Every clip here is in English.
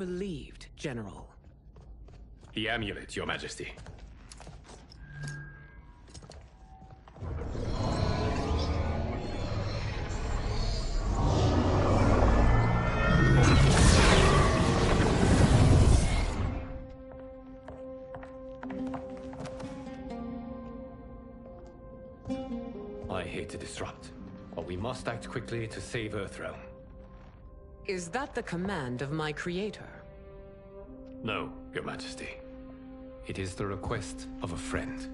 Relieved, General. The amulet, Your Majesty. I hate to disrupt, but we must act quickly to save Earthrealm. Is that the command of my creator? No, Your Majesty. It is the request of a friend.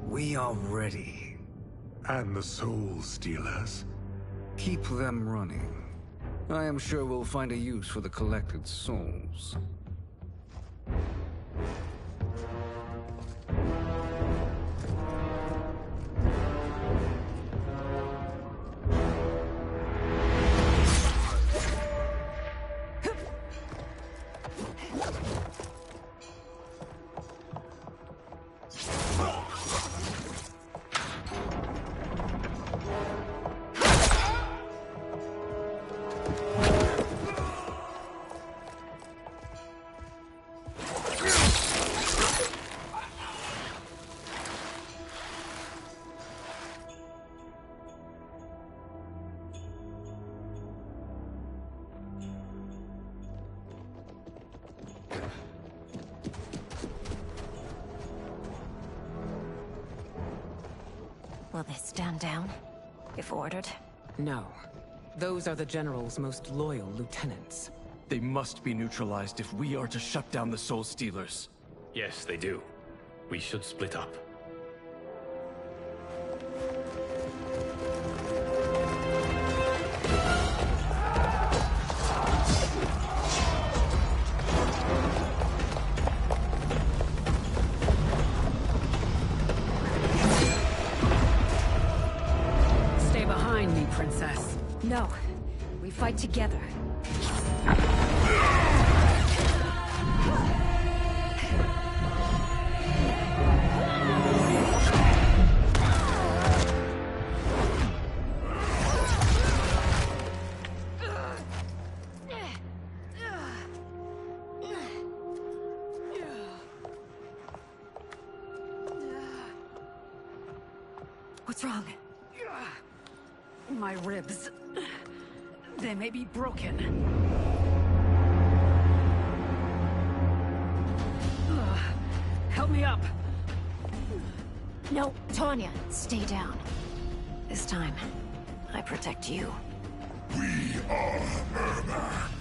We are ready. And the Soul Stealers? Keep them running. I am sure we'll find a use for the collected souls. Will they stand down, if ordered? No. Those are the General's most loyal lieutenants. They must be neutralized if we are to shut down the Soul Stealers. Yes, they do. We should split up. Stay behind me, Princess. No. We fight together. What's wrong? My ribs. They may be broken. Help me up. No, Tanya, stay down. This time, I protect you. We are Ermac.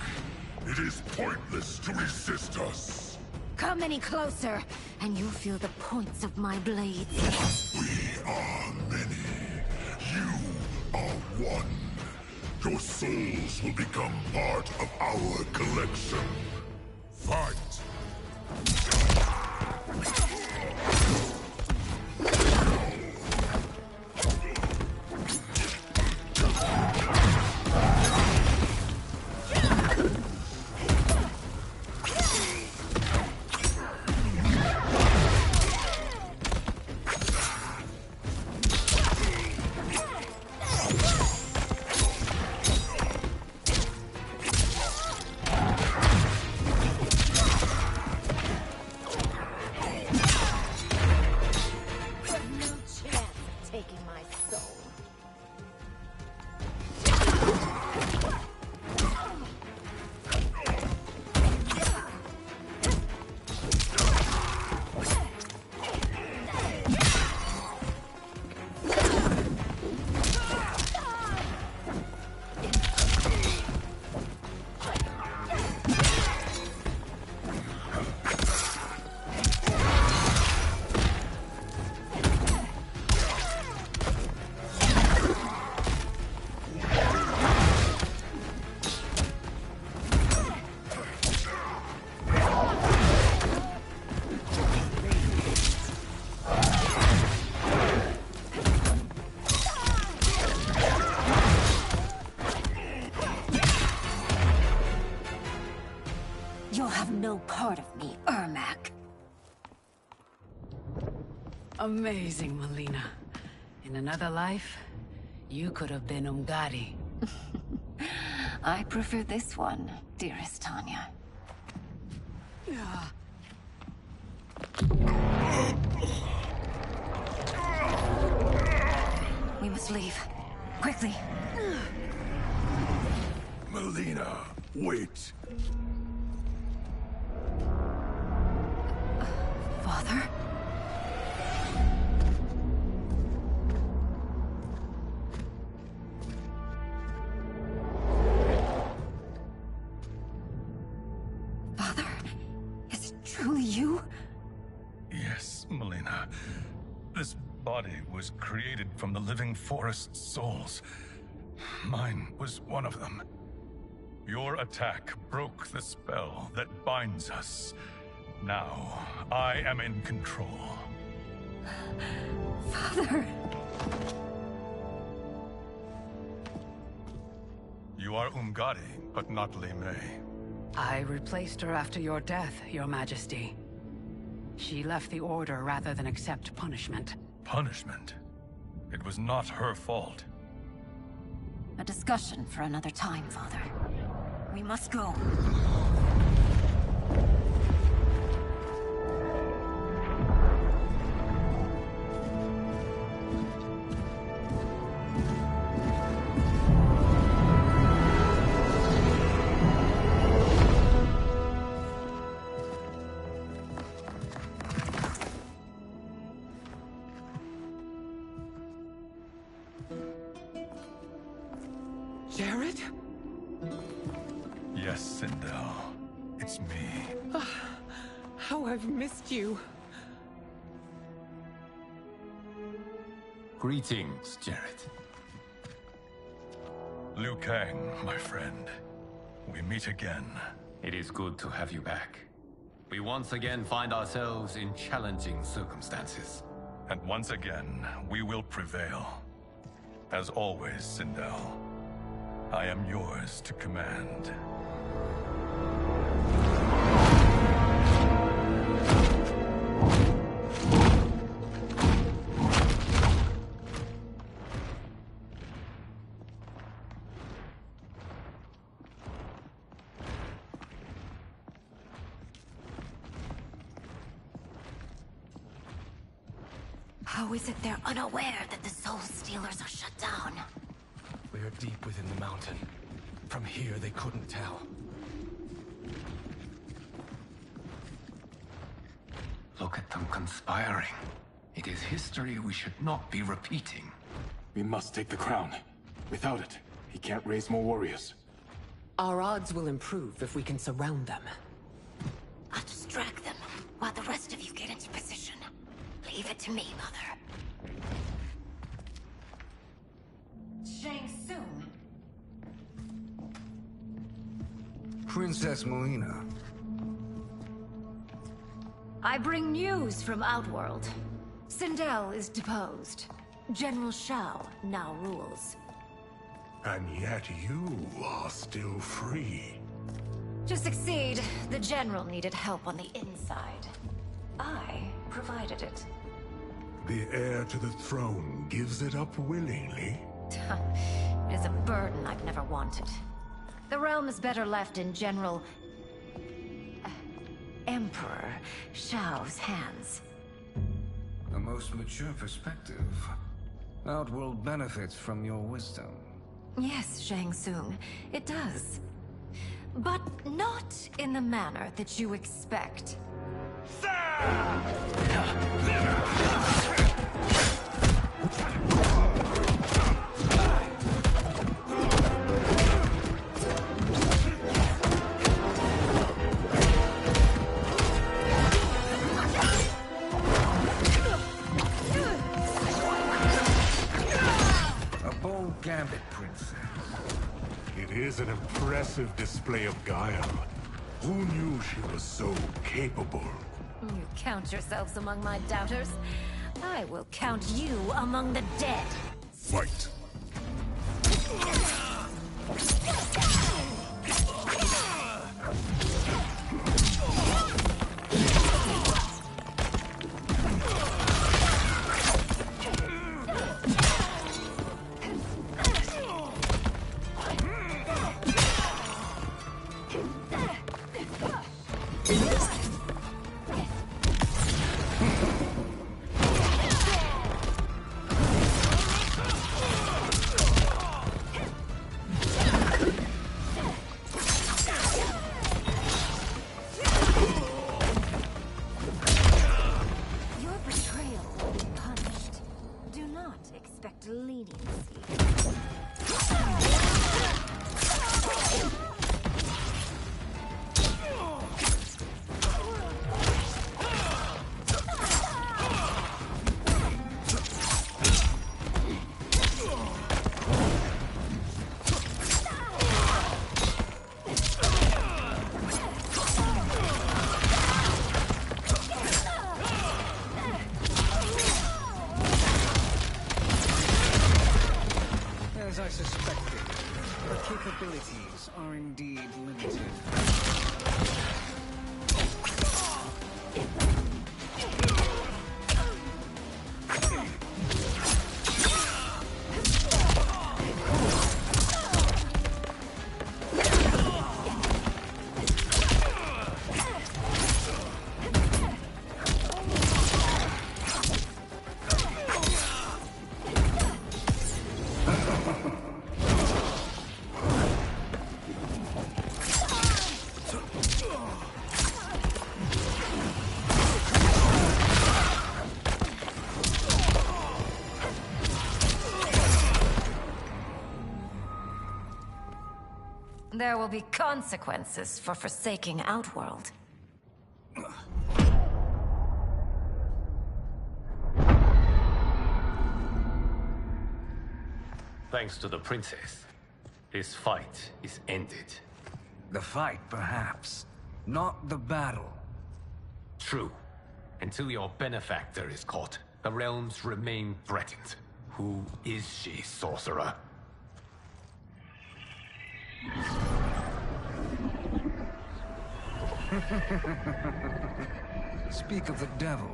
It is pointless to resist us. Come any closer, and you'll feel the points of my blades. We are many. You are one. Your souls will become part of our collection. Fight! part of me, Ermac. Amazing, Melina. In another life, you could have been Umgadi. I prefer this one, dearest Tanya. We must leave. Quickly. Melina, wait. Father? Father? Is it truly you? Yes, Melina. This body was created from the living forest's souls. Mine was one of them. Your attack broke the spell that binds us. Now, I am in control. Father! You are Umgadi, but not Li Mei. I replaced her after your death, Your Majesty. She left the Order rather than accept punishment. Punishment? It was not her fault. A discussion for another time, Father. We must go. Jared? Yes, Sindel. It's me. How I've missed you. Greetings, Jared. Liu Kang, my friend. We meet again. It is good to have you back. We once again find ourselves in challenging circumstances. And once again, we will prevail. As always, Sindel, I am yours to command. How is it they're unaware that the Soul Stealers are shut down? We are deep within the mountain. From here, they couldn't tell. Look at them conspiring. It is history we should not be repeating. We must take the crown. Without it, he can't raise more warriors. Our odds will improve if we can surround them. I'll distract them while the rest of you get into position. Leave it to me, Mother. Shang Tsung. Princess Melina. I bring news from Outworld. Sindel is deposed. General Shao now rules. And yet you are still free. To succeed, the General needed help on the inside. I provided it. The heir to the throne gives it up willingly. It is a burden I've never wanted. The realm is better left in General... Emperor Shao's hands. A most mature perspective. Outworld benefits from your wisdom. Yes, Shang Tsung, it does. But not in the manner that you expect. A bold gambit, princess. It is an impressive display of guile. Who knew she was so capable? You count yourselves among my doubters. I will count you among the dead. Fight! expect leniency. As I suspected, her capabilities are indeed limited. There will be consequences for forsaking Outworld. Thanks to the princess, this fight is ended. The fight, perhaps. Not the battle. True. Until your benefactor is caught, the realms remain threatened. Who is she, sorcerer? Speak of the devil.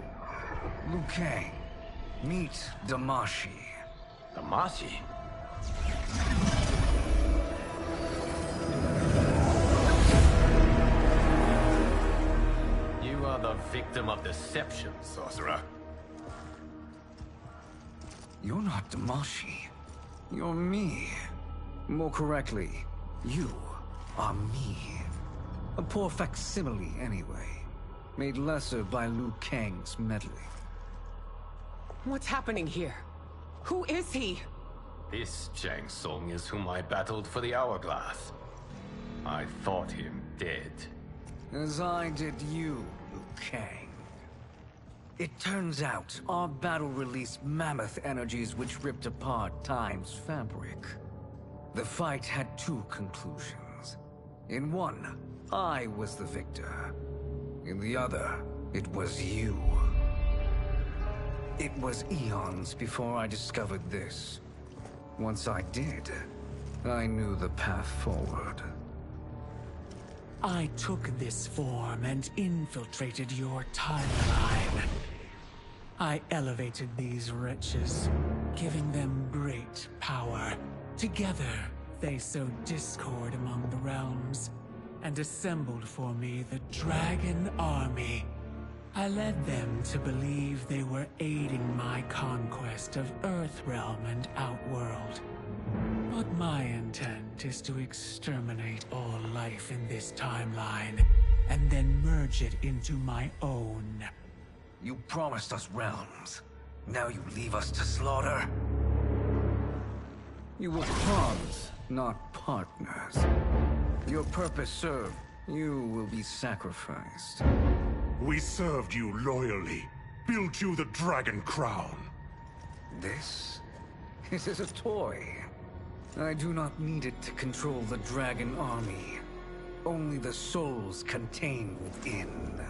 Liu Kang. Meet Damashi. Damashi? You are the victim of deception, sorcerer. You're not Damashi. You're me. More correctly, you are me. A poor facsimile, anyway. Made lesser by Liu Kang's meddling. What's happening here? Who is he? This Shang Tsung is whom I battled for the Hourglass. I thought him dead. As I did you, Liu Kang. It turns out our battle released mammoth energies which ripped apart time's fabric. The fight had two conclusions. In one, I was the victor. In the other, it was you. It was eons before I discovered this. Once I did, I knew the path forward. I took this form and infiltrated your timeline. I elevated these wretches, giving them great power. Together, they sowed discord among the realms, and assembled for me the Dragon Army. I led them to believe they were aiding my conquest of Earthrealm and Outworld. But my intent is to exterminate all life in this timeline, and then merge it into my own. You promised us realms. Now you leave us to slaughter? You were pawns, not partners. Your purpose served. You will be sacrificed. We served you loyally. Built you the Dragon Crown. This? It is a toy. I do not need it to control the Dragon Army. Only the souls contained within.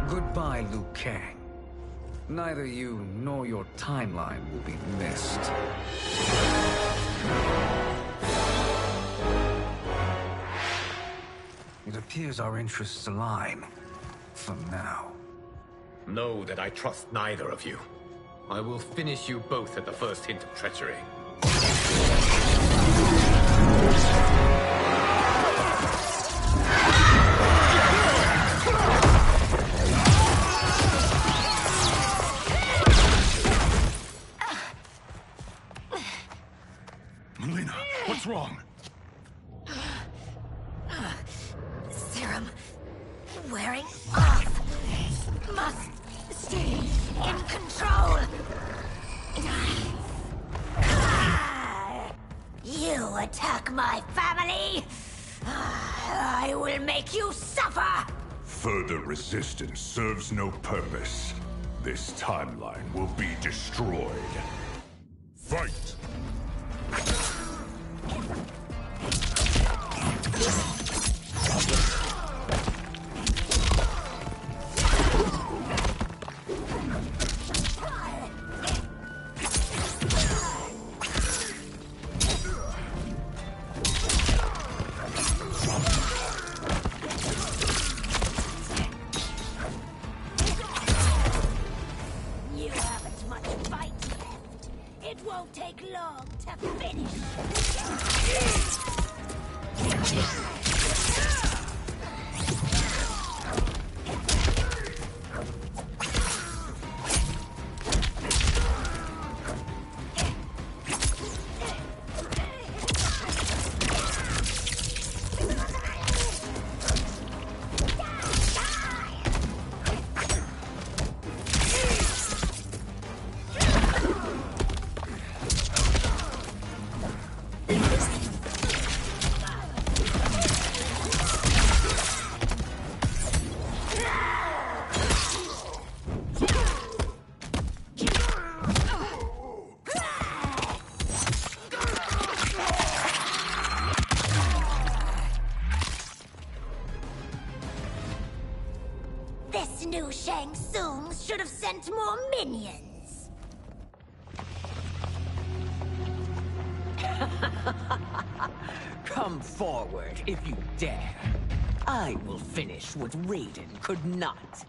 Goodbye, Liu Kang. Neither you nor your timeline will be missed. It appears our interests align. For now. Know that I trust neither of you. I will finish you both at the first hint of treachery. Melina, what's wrong? am wearing off. Must stay in control. You attack my family, I will make you suffer! Further resistance serves no purpose. This timeline will be destroyed. Fight! You haven't much fight left. It won't take long to finish. This new Shang Tsung should have sent more minions. Come forward if you dare. I will finish what Raiden could not.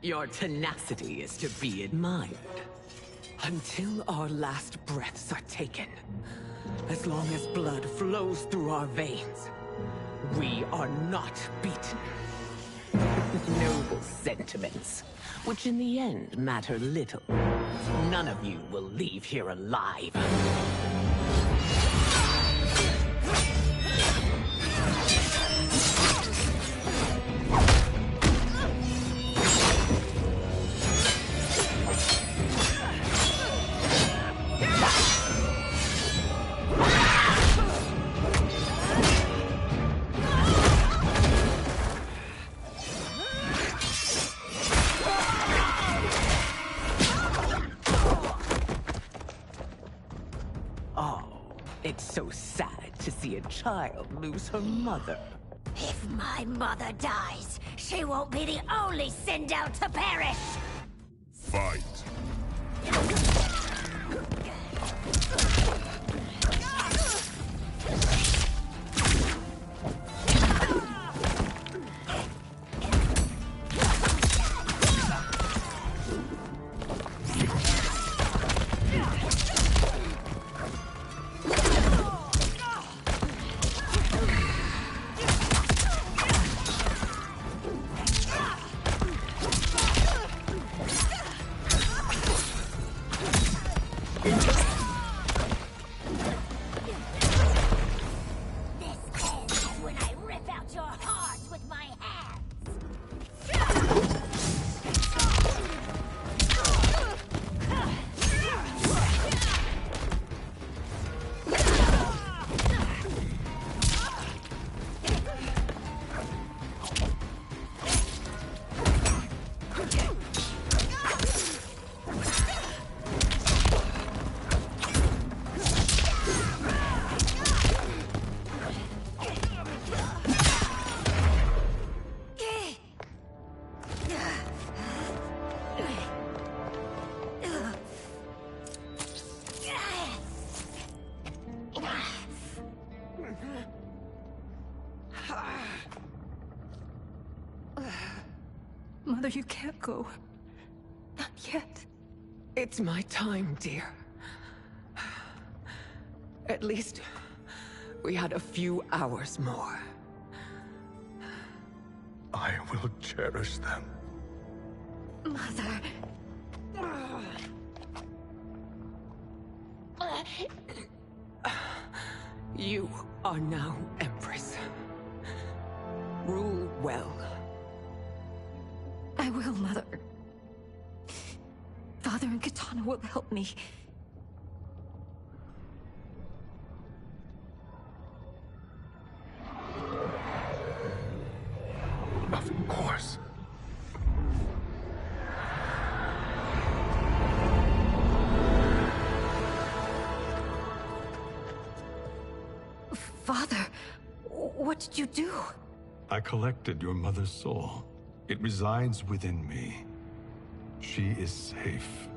Your tenacity is to be admired. Until our last breaths are taken. As long as blood flows through our veins, we are not beaten. Noble sentiments, which in the end matter little. None of you will leave here alive. It's so sad to see a child lose her mother. If my mother dies, she won't be the only Sindel to perish! Fight! Mother, you can't go. Not yet. It's my time, dear. At least, we had a few hours more. I will cherish them. Mother. You are now Empress. Rule well. I will, Mother. Father and Katana will help me. Of course. Father, what did you do? I collected your mother's soul. It resides within me. She is safe.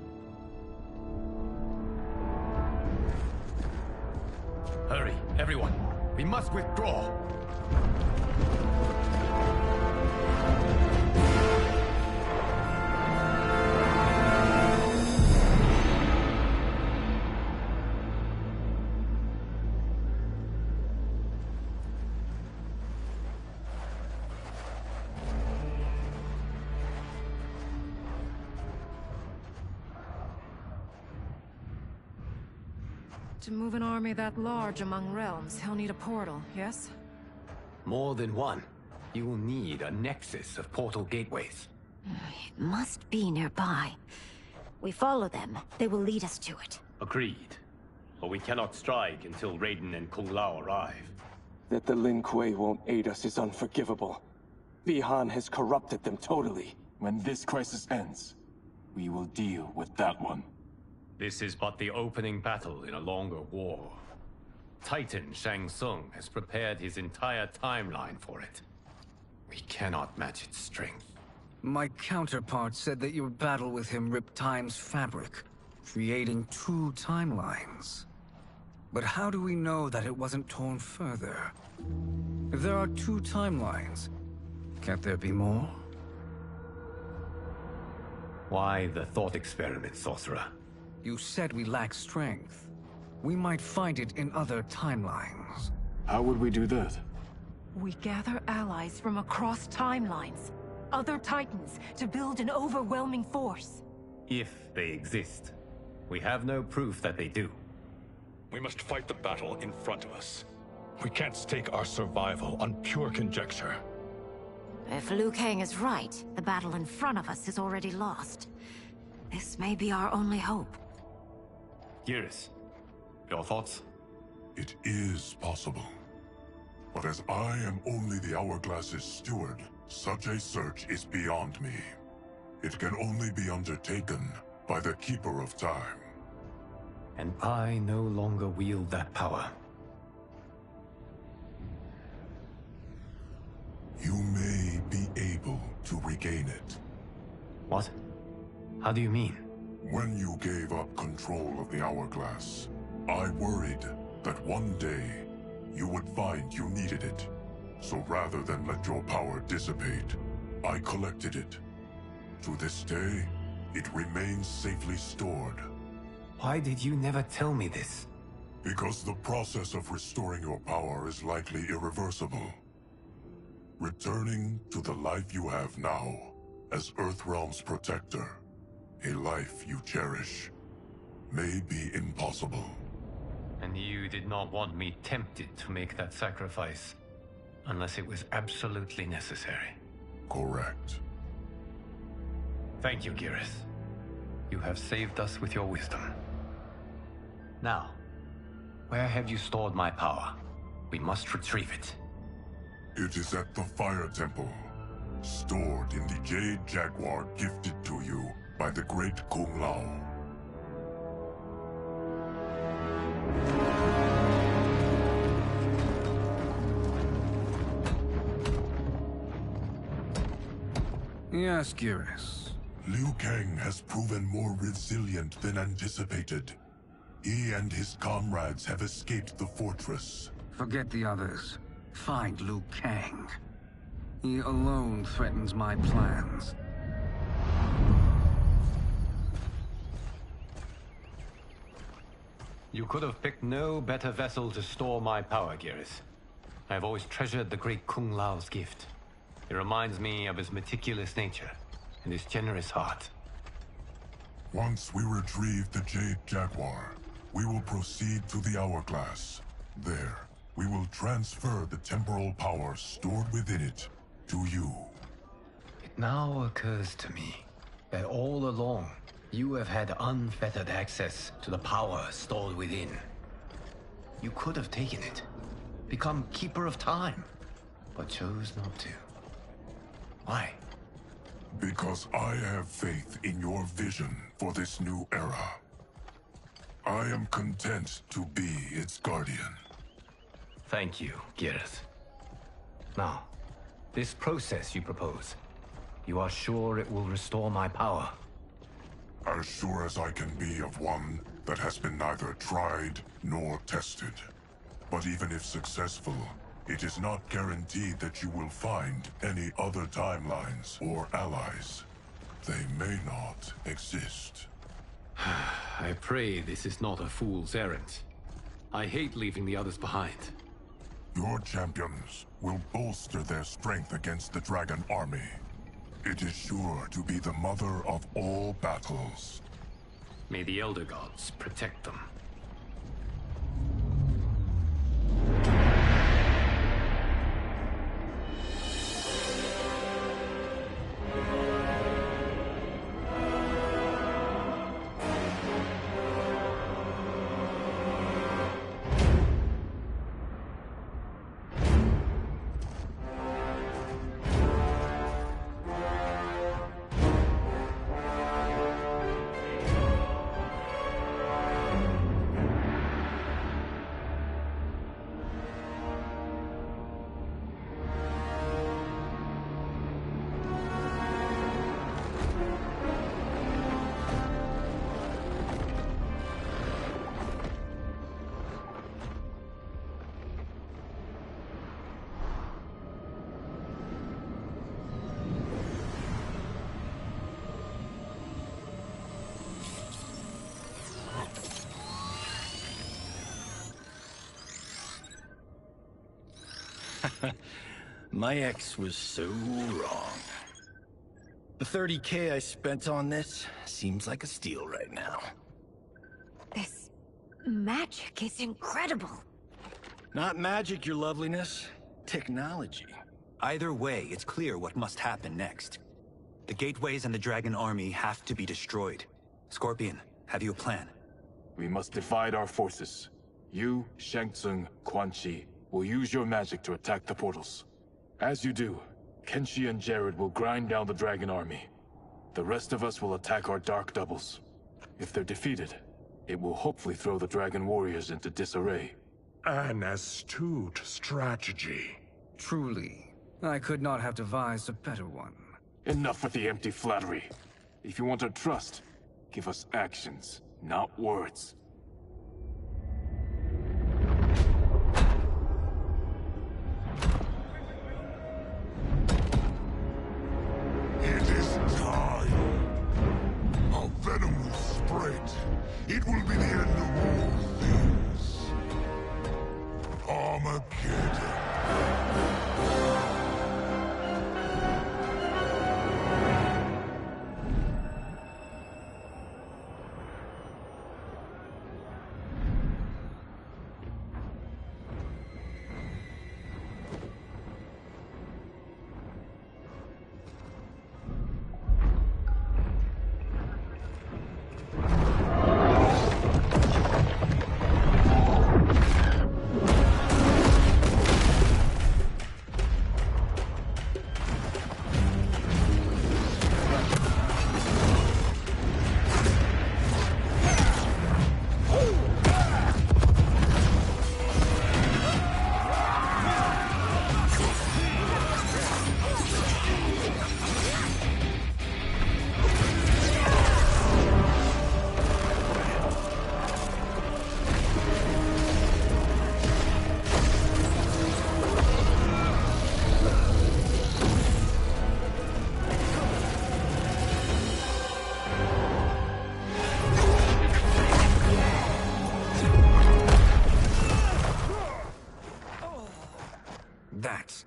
Hurry, everyone. We must withdraw. To move an army that large among realms, he'll need a portal, yes? More than one. You will need a nexus of portal gateways. It must be nearby. We follow them, they will lead us to it. Agreed. But we cannot strike until Raiden and Kung Lao arrive. That the Lin Kuei won't aid us is unforgivable. Bihan has corrupted them totally. When this crisis ends, we will deal with that one. This is but the opening battle in a longer war. Titan Shang Tsung has prepared his entire timeline for it. We cannot match its strength. My counterpart said that your battle with him ripped time's fabric, creating two timelines. But how do we know that it wasn't torn further? If there are two timelines, can't there be more? Why the thought experiment, Sorcerer? You said we lack strength. We might find it in other timelines. How would we do that? We gather allies from across timelines, other titans, to build an overwhelming force. If they exist. We have no proof that they do. We must fight the battle in front of us. We can't stake our survival on pure conjecture. If Liu Kang is right, the battle in front of us is already lost. This may be our only hope. Geras, your thoughts? It is possible. But as I am only the Hourglass's steward, such a search is beyond me. It can only be undertaken by the Keeper of Time. And I no longer wield that power. You may be able to regain it. What? How do you mean? When you gave up control of the Hourglass, I worried that one day you would find you needed it. So rather than let your power dissipate, I collected it. To this day, it remains safely stored. Why did you never tell me this? Because the process of restoring your power is likely irreversible. Returning to the life you have now, as Earthrealm's protector, a life you cherish, may be impossible. And you did not want me tempted to make that sacrifice, unless it was absolutely necessary. Correct. Thank you, Geras. You have saved us with your wisdom. Now, where have you stored my power? We must retrieve it. It is at the Fire Temple, stored in the Jade Jaguar gifted to you by the great Kung Lao. Yes, Geras. Liu Kang has proven more resilient than anticipated. He and his comrades have escaped the fortress. Forget the others. Find Liu Kang. He alone threatens my plans. You could have picked no better vessel to store my power, Geras. I have always treasured the great Kung Lao's gift. It reminds me of his meticulous nature and his generous heart. Once we retrieve the Jade Jaguar, we will proceed to the Hourglass. There, we will transfer the temporal power stored within it to you. It now occurs to me that all along, you have had unfettered access to the power stored within. You could have taken it, become Keeper of Time, but chose not to. Why? Because I have faith in your vision for this new era. I am content to be its guardian. Thank you, Geras. Now, this process you propose, you are sure it will restore my power? As sure as I can be of one that has been neither tried nor tested. But even if successful, it is not guaranteed that you will find any other timelines or allies. They may not exist. I pray this is not a fool's errand. I hate leaving the others behind. Your champions will bolster their strength against the Dragon Army. It is sure to be the mother of all battles. May the Elder Gods protect them. My ex was so wrong. The 30K I spent on this seems like a steal right now. This magic is incredible. Not magic, your loveliness. Technology. Either way, it's clear what must happen next. The gateways and the Dragon Army have to be destroyed. Scorpion, have you a plan? We must divide our forces. You, Shang Tsung, Quan Chi will use your magic to attack the portals. As you do, Kenshi and Jared will grind down the Dragon Army. The rest of us will attack our Dark Doubles. If they're defeated, it will hopefully throw the Dragon Warriors into disarray. An astute strategy. Truly, I could not have devised a better one. Enough with the empty flattery. If you want our trust, give us actions, not words. It is time. A venom will spread. It will be the end of all things. Armageddon.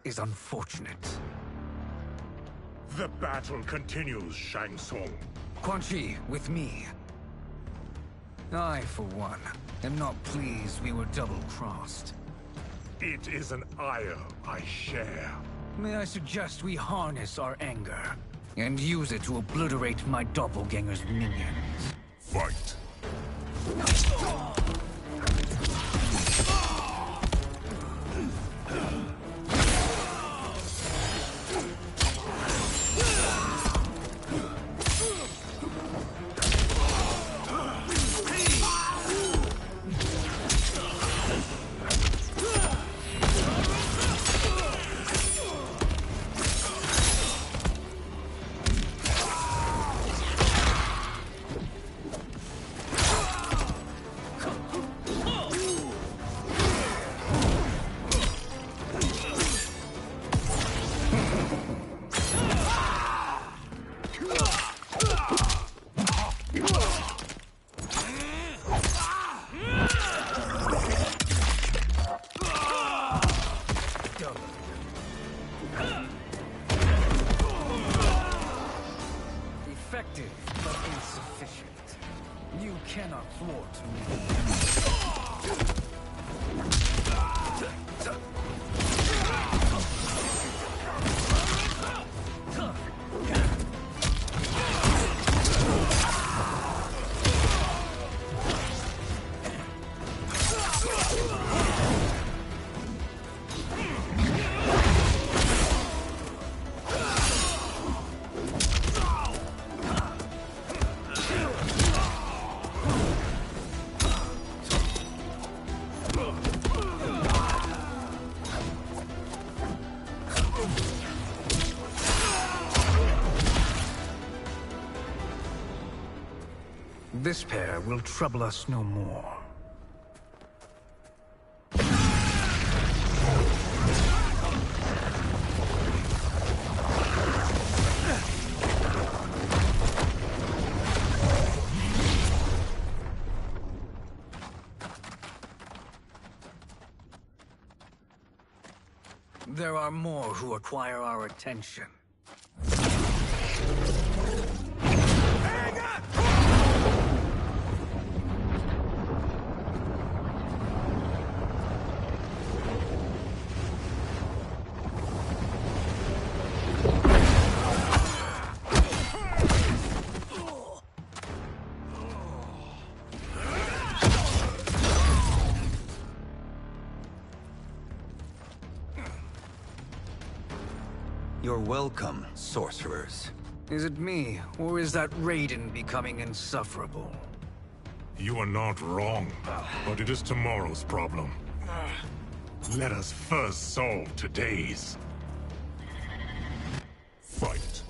is unfortunate. The battle continues, Shang Tsung. Quan Chi, with me. I, for one, am not pleased we were double-crossed. It is an ire I share. May I suggest we harness our anger and use it to obliterate my doppelganger's minions? Fight. Effective, but insufficient. You cannot thwart me. This pair will trouble us no more. There are more who acquire our attention. You're welcome, sorcerers. Is it me, or is that Raiden becoming insufferable? You are not wrong, but it is tomorrow's problem. Let us first solve today's. Fight.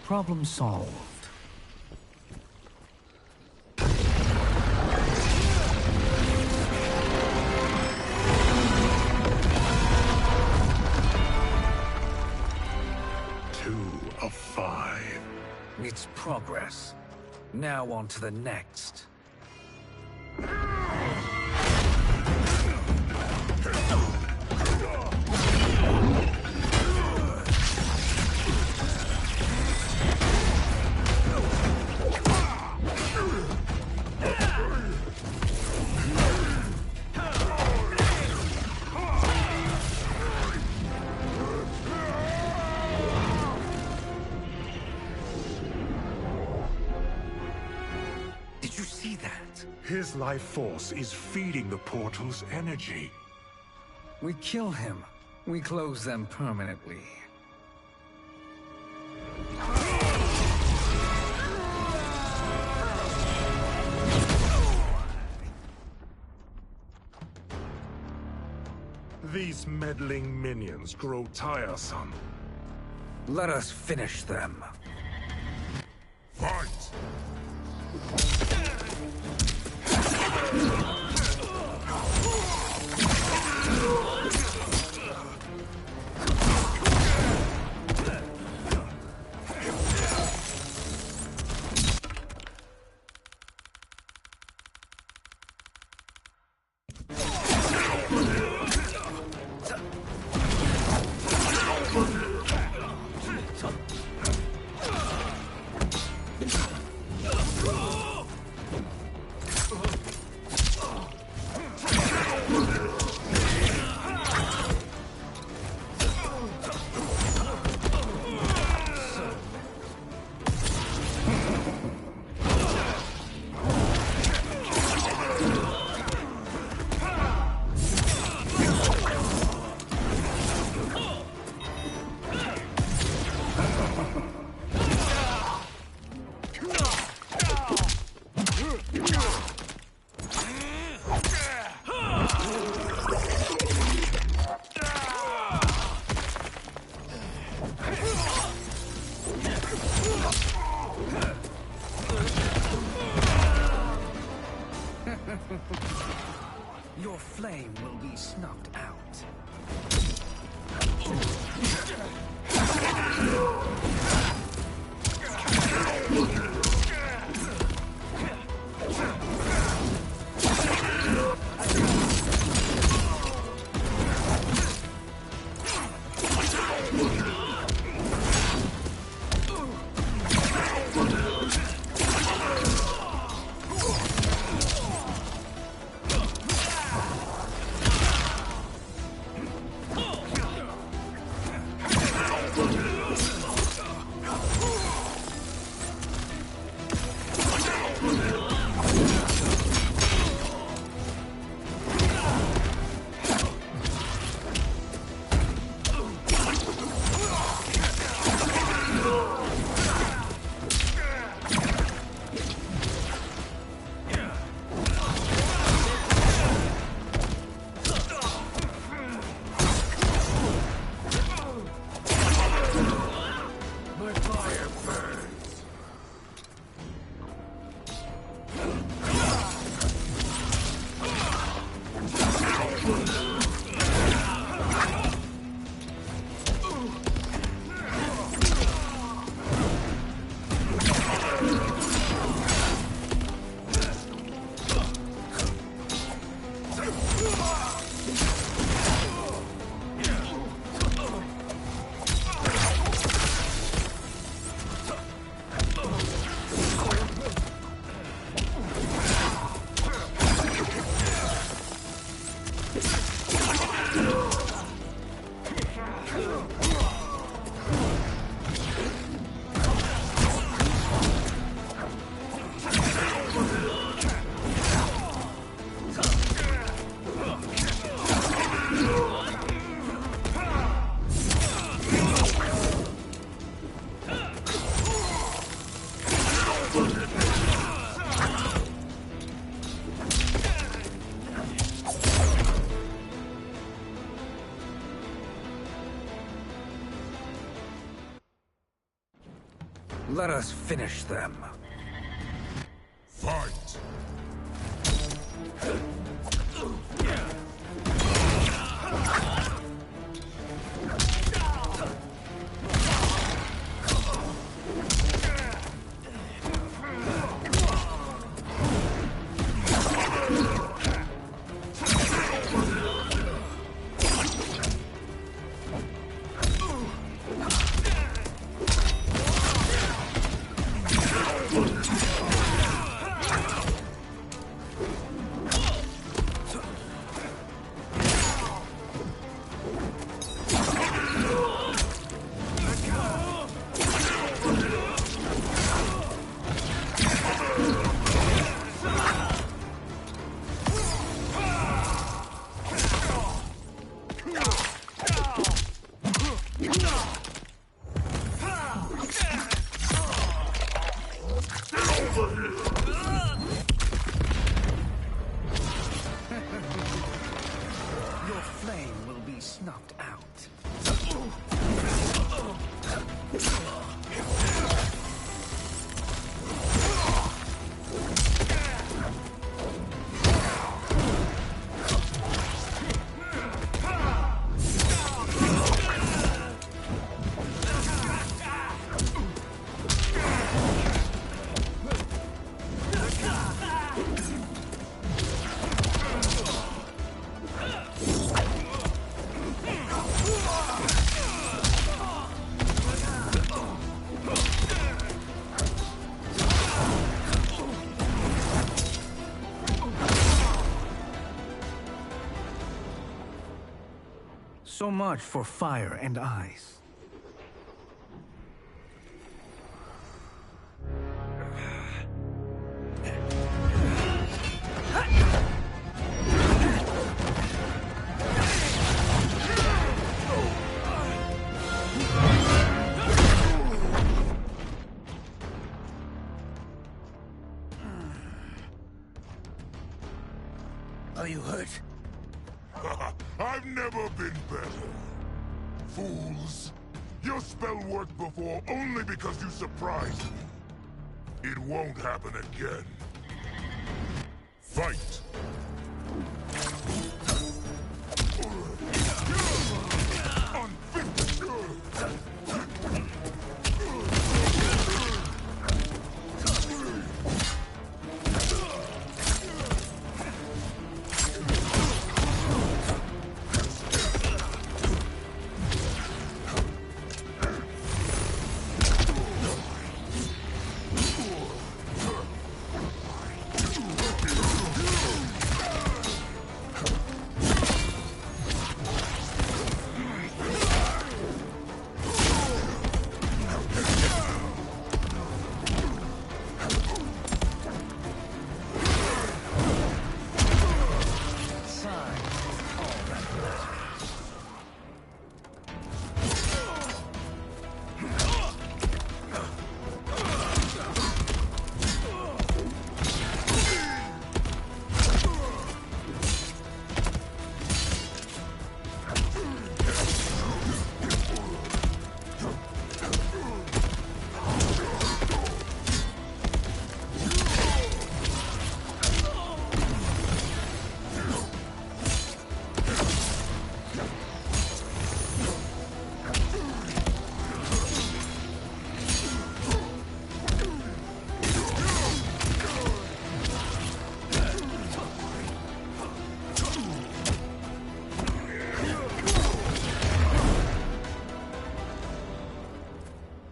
Problem solved. of 5. It's progress. Now on to the next. Did you see that? His life force is feeding the portal's energy. We kill him. We close them permanently. These meddling minions grow tiresome. Let us finish them. Fight! Let us finish them. Fight! Your flame will be snuffed out. So much for fire and ice. Are you hurt? I've never been better. Fools. Your spell worked before only because you surprised me. It won't happen again. Fight!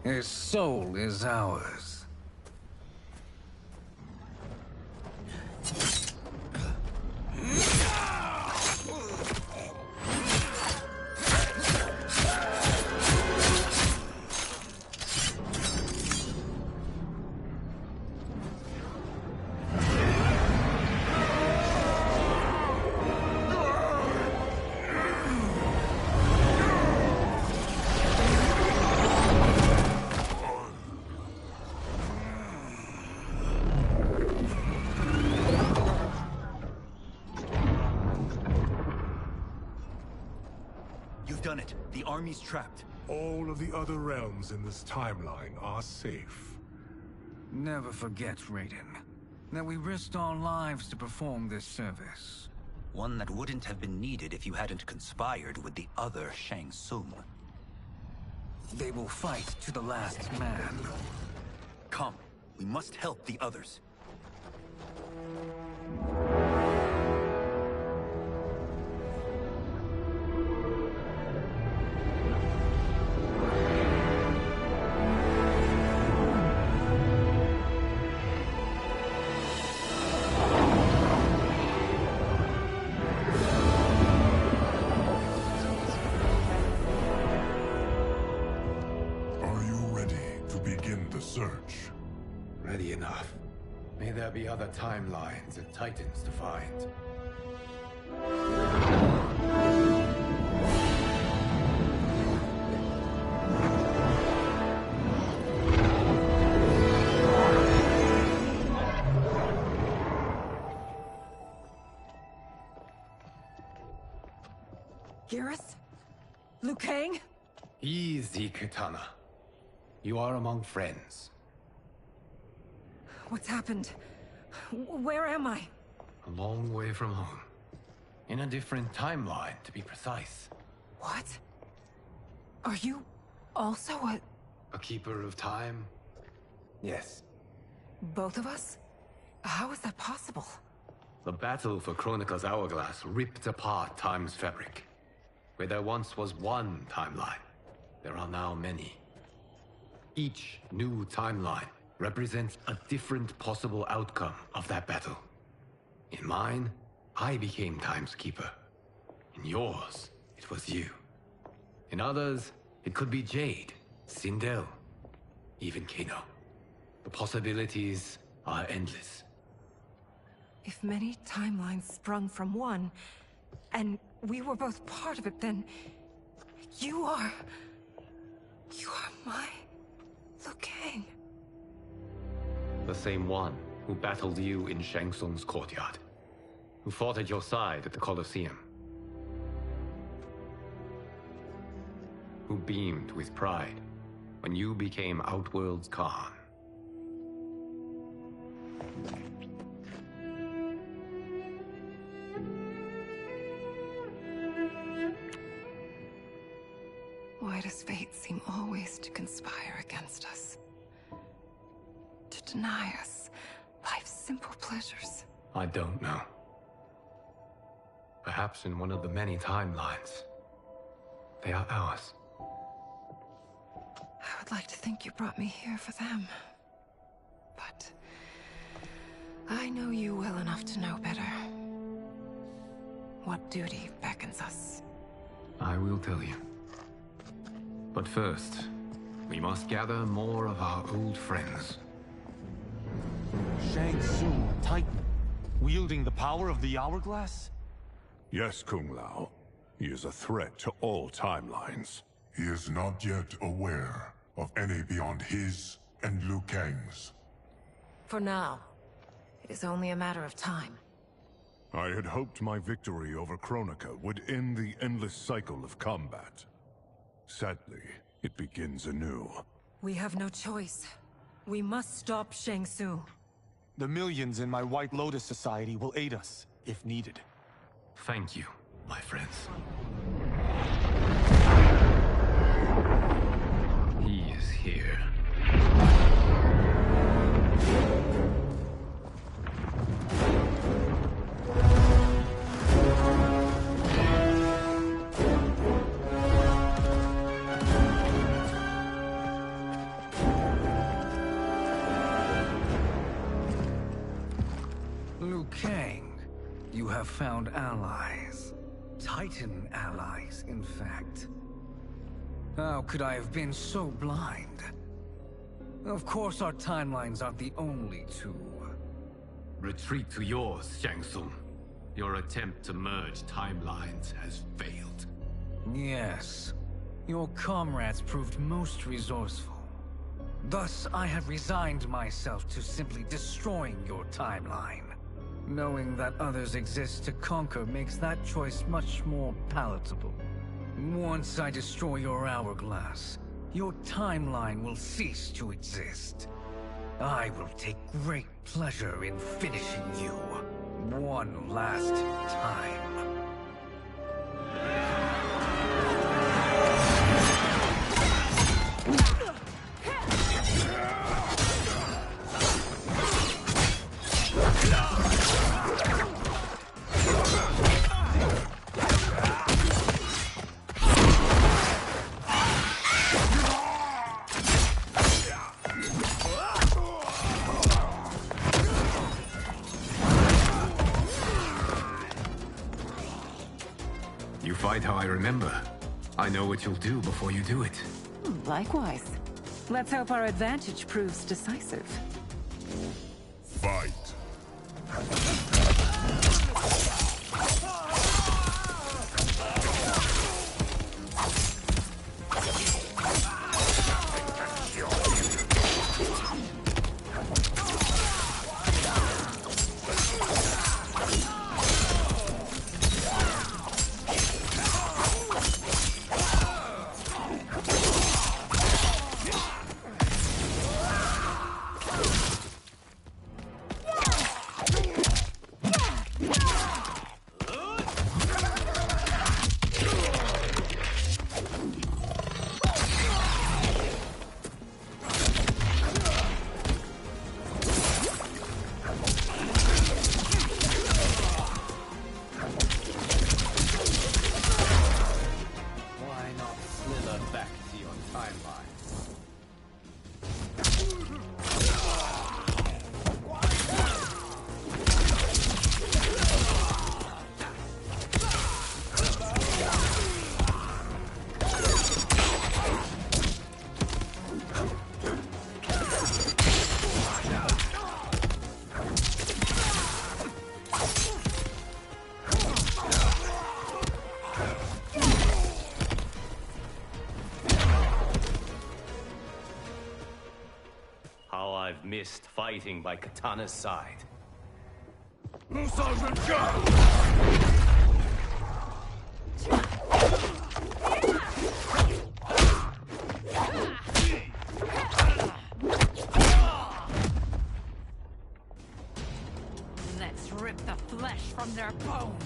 His soul is ours. done it. The army's trapped. All of the other realms in this timeline are safe. Never forget, Raiden, that we risked our lives to perform this service. One that wouldn't have been needed if you hadn't conspired with the other Shang Tsung. They will fight to the last man. Come, we must help the others. Search. Ready enough. May there be other timelines and titans to find. Garrus? Liu Kang? Easy, Katana. You are among friends. What's happened? Where am I? A long way from home. In a different timeline, to be precise. What? Are you also a keeper of time? Yes. Both of us? How is that possible? The battle for Chronica's hourglass ripped apart time's fabric. Where there once was one timeline, there are now many. Each new timeline represents a different possible outcome of that battle. In mine, I became Time's Keeper. In yours, it was you. In others, it could be Jade, Sindel, even Kano. The possibilities are endless. If many timelines sprung from one, and we were both part of it, then you are my Liu Kang. The same one who battled you in Shang Tsung's courtyard. Who fought at your side at the Colosseum. Who beamed with pride when you became Outworld's Khan. Why does fate seem always to conspire against us? To deny us life's simple pleasures? I don't know. Perhaps in one of the many timelines, they are ours. I would like to think you brought me here for them. But I know you well enough to know better. What duty beckons us? I will tell you. But first, we must gather more of our old friends. Shang Tsung, Titan, wielding the power of the hourglass? Yes, Kung Lao. He is a threat to all timelines. He is not yet aware of any beyond his and Liu Kang's. For now, it is only a matter of time. I had hoped my victory over Kronika would end the endless cycle of combat. Sadly, it begins anew. We have no choice. We must stop Shang Tsung. The millions in my White Lotus Society will aid us, if needed. Thank you, my friends. He is here. Liu Kang, you have found allies. Titan allies, in fact. How could I have been so blind? Of course our timelines aren't the only two. Retreat to yours, Shang Tsung. Your attempt to merge timelines has failed. Yes. Your comrades proved most resourceful. Thus, I have resigned myself to simply destroying your timeline. Knowing that others exist to conquer makes that choice much more palatable. Once I destroy your hourglass, your timeline will cease to exist. I will take great pleasure in finishing you one last time. You fight how I remember. I know what you'll do before you do it. Likewise. Let's hope our advantage proves decisive. Fight. I've missed fighting by Katana's side. Let's rip the flesh from their bones.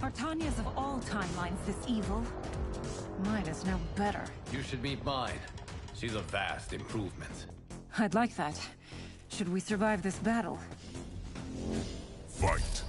Are Tanya's of all timelines this evil? Mine is no better. You should meet mine. She's a vast improvement. I'd like that. Should we survive this battle? Fight.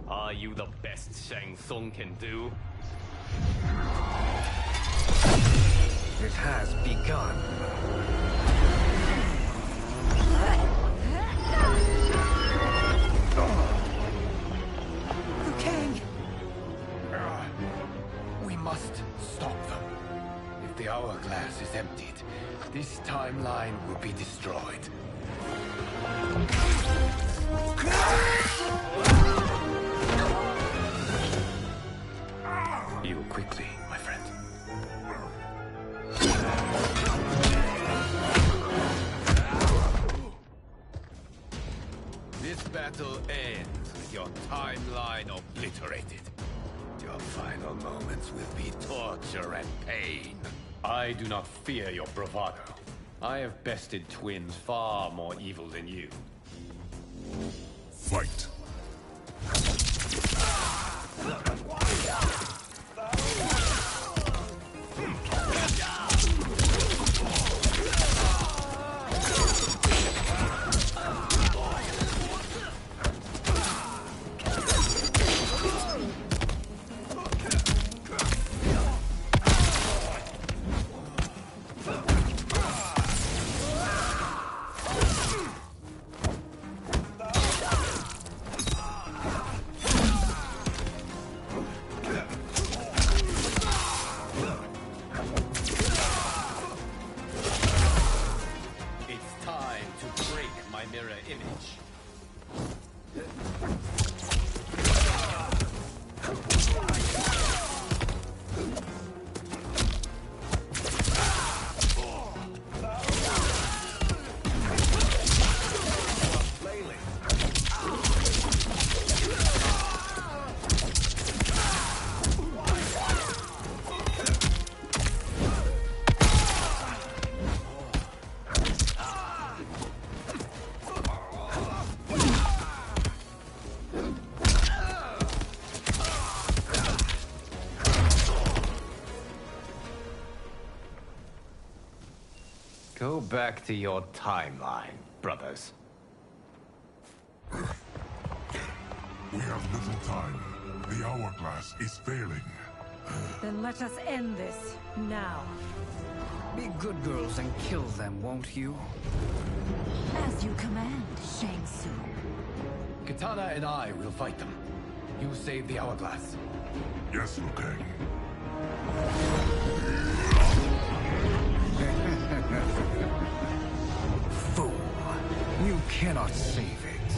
Are you the best Shang Tsung can do? It has begun. Liu Kang! We must stop them. If the hourglass is emptied, this timeline will be destroyed. Heal quickly, my friend. This battle ends with your timeline obliterated. Your Our final moments will be torture and pain. I do not fear your bravado. I have bested twins far more evil than you. Fight. Go back to your timeline, brothers. We have little time. The hourglass is failing. Then let us end this, now. Be good girls and kill them, won't you? As you command, Shang Tsung. Katana and I will fight them. You save the hourglass. Yes, Liu Kang. Fool. You cannot save it.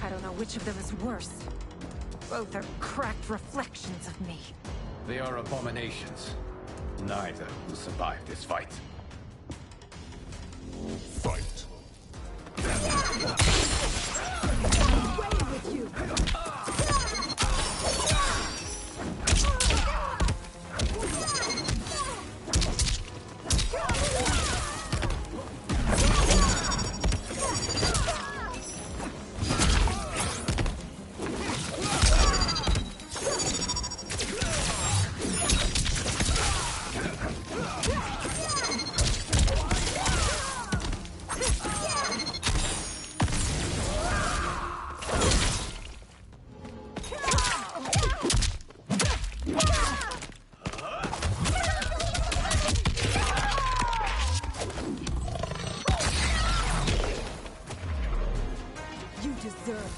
I don't know which of them is worse. Both are cracked reflections of me. They are abominations. Neither will survive this fight. Fight. Away with you! You deserve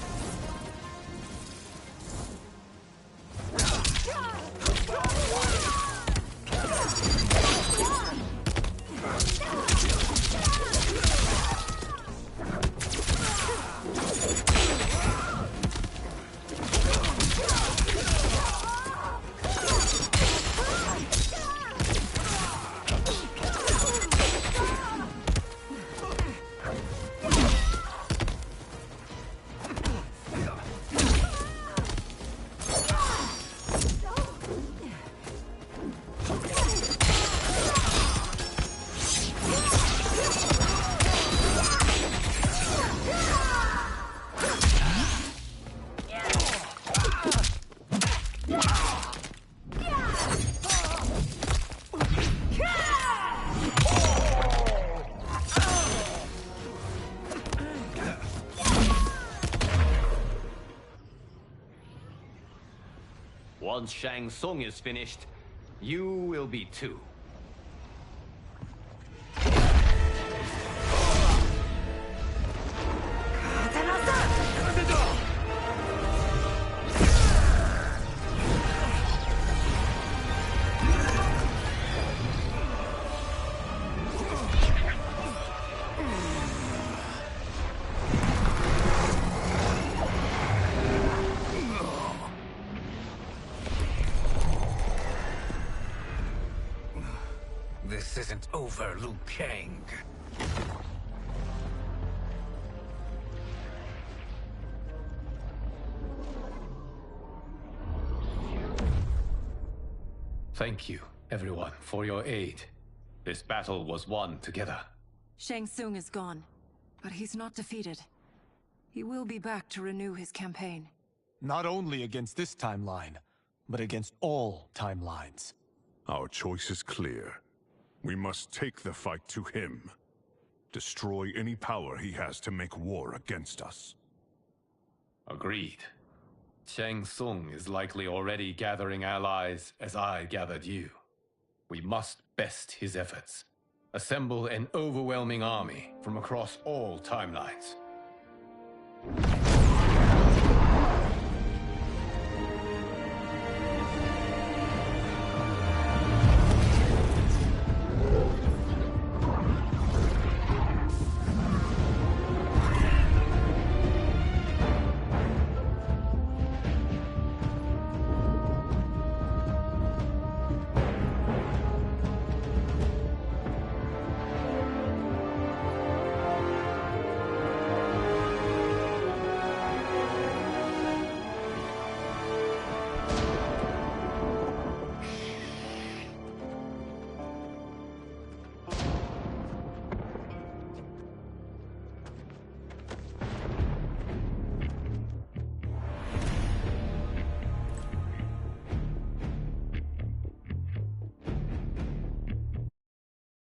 Once Shang Tsung is finished, you will be too. This isn't over, Liu Kang. Thank you, everyone, for your aid. This battle was won together. Shang Tsung is gone, but he's not defeated. He will be back to renew his campaign. Not only against this timeline, but against all timelines. Our choice is clear. We must take the fight to him. Destroy any power he has to make war against us. Agreed. Shang Tsung is likely already gathering allies as I gathered you. We must best his efforts. Assemble an overwhelming army from across all timelines.